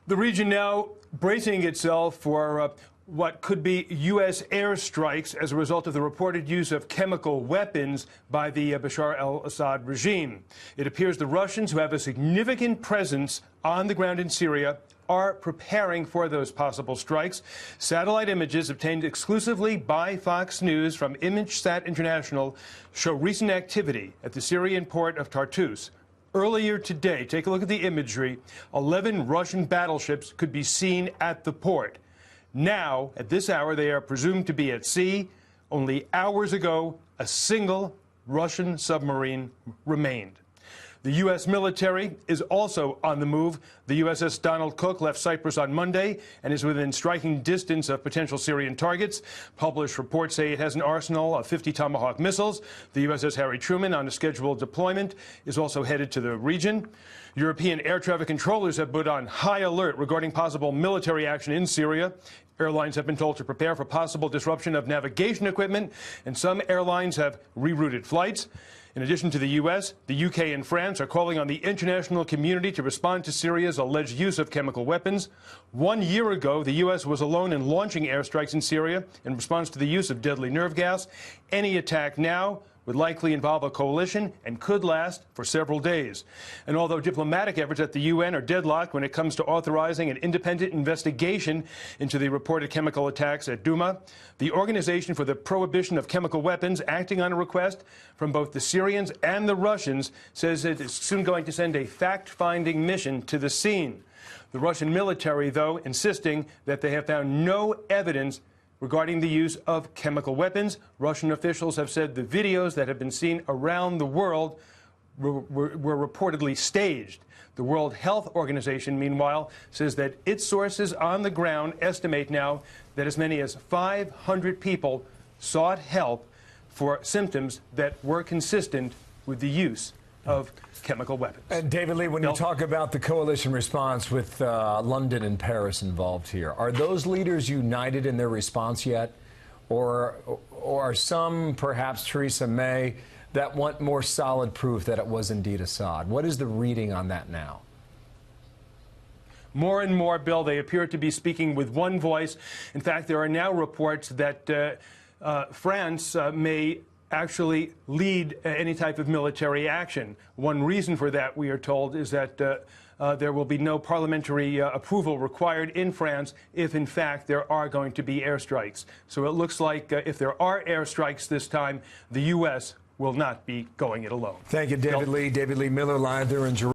The region now bracing itself for what could be U.S. airstrikes as a result of the reported use of chemical weapons by the Bashar al-Assad regime. It appears the Russians, who have a significant presence on the ground in Syria, are preparing for those possible strikes. Satellite images obtained exclusively by Fox News from ImageSat International show recent activity at the Syrian port of Tartus. Earlier today, take a look at the imagery, 11 Russian battleships could be seen at the port. Now, at this hour, they are presumed to be at sea. Only hours ago, a single Russian submarine remained. The U.S. military is also on the move. The USS Donald Cook left Cyprus on Monday and is within striking distance of potential Syrian targets. Published reports say it has an arsenal of 50 Tomahawk missiles. The USS Harry Truman, on a scheduled deployment, is also headed to the region. European air traffic controllers have put on high alert regarding possible military action in Syria. Airlines have been told to prepare for possible disruption of navigation equipment, and some airlines have rerouted flights. In addition to the U.S., the U.K. and France are calling on the international community to respond to Syria's alleged use of chemical weapons. 1 year ago, the U.S. was alone in launching airstrikes in Syria in response to the use of deadly nerve gas. Any attack now would likely involve a coalition and could last for several days. And although diplomatic efforts at the UN are deadlocked when it comes to authorizing an independent investigation into the reported chemical attacks at Douma, the Organization for the Prohibition of Chemical Weapons, acting on a request from both the Syrians and the Russians, says it is soon going to send a fact-finding mission to the scene. The Russian military, though, insisting that they have found no evidence regarding the use of chemical weapons. Russian officials have said the videos that have been seen around the world were reportedly staged. The World Health Organization, meanwhile, says that its sources on the ground estimate now that as many as 500 people sought help for symptoms that were consistent with the use of chemical weapons. And David Lee, when you talk about the coalition response with London and Paris involved here, are those leaders united in their response yet? Or are some, perhaps Theresa May, that want more solid proof that it was indeed Assad? What is the reading on that now? More and more, Bill, they appear to be speaking with one voice. In fact, there are now reports that France may actually lead any type of military action. One reason for that, we are told, is that there will be no parliamentary approval required in France if, in fact, there are going to be airstrikes. So it looks like if there are airstrikes this time, the U.S. will not be going it alone. Thank you, David Lee. David Lee Miller, live there in Jerusalem.